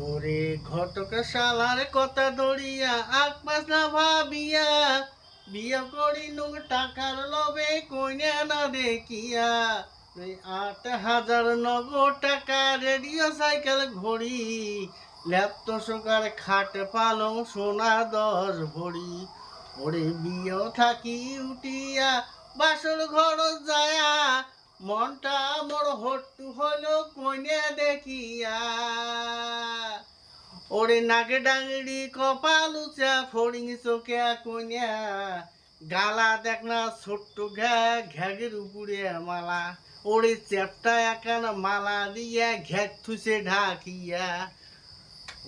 ওরে ঘটক শালার কথা ধরিয়া আগ পাশ না ভাবিয়া বিয়া করি নুক টাকার লবে কইনা না দেখিয়া ওই 8,000 নগদ টাকা রেডিও সাইকেল ঘড়ি ল্যাপটপ খাট পালং সোনা 10 ভরি। ওরে বিয়ে থাকি উঠিয়া বাসর ঘর যায়া মনটা মোর হট্টু হলো কইনা দেখিয়া। ওরে নাকে ডাংরি কপাল উচা ফড়িং চোখে কইনা গালা দেখ না ছোট্ট ঘ্যাগের উপরে মালা। ওরে চ্যাপটা একান মালা দিয়া ঘ্যাগ থুসে ঢাকিয়া।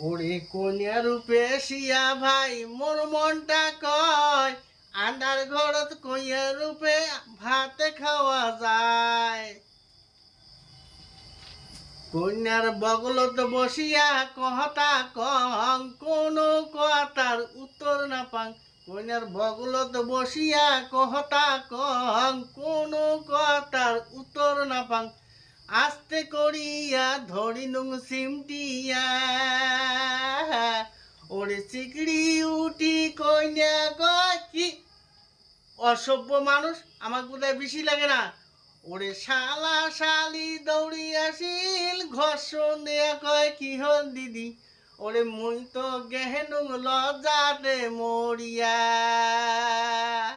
ওরে কন্যা রূপে শিয়া ভাই মোর মনটা কয় আন্ডার ঘরত কন্যা রূপে ভাতে খাওয়া যায়। কন্যার বগলত বসিয়া কহতা কং কোনো কথার উত্তর না পাং। কন্যার বগলত বসিয়া কহতা কং কোনো কথার উত্তর না পাং। আস্তে করিয়া ধরি নুং সিমটিয়া। ওরে চিকড়ি উঠি কন্যা কয় কি অসভ্য মানুষ, আমার বোধহয় বেশি লাগে না। ওরে শালা শালি দৌড়ি আসিল ঘর্ষণ দেয়া কয় কি হল দিদি। ওরে মুই তো গেহেনুং লজ্জাতে মরিয়া।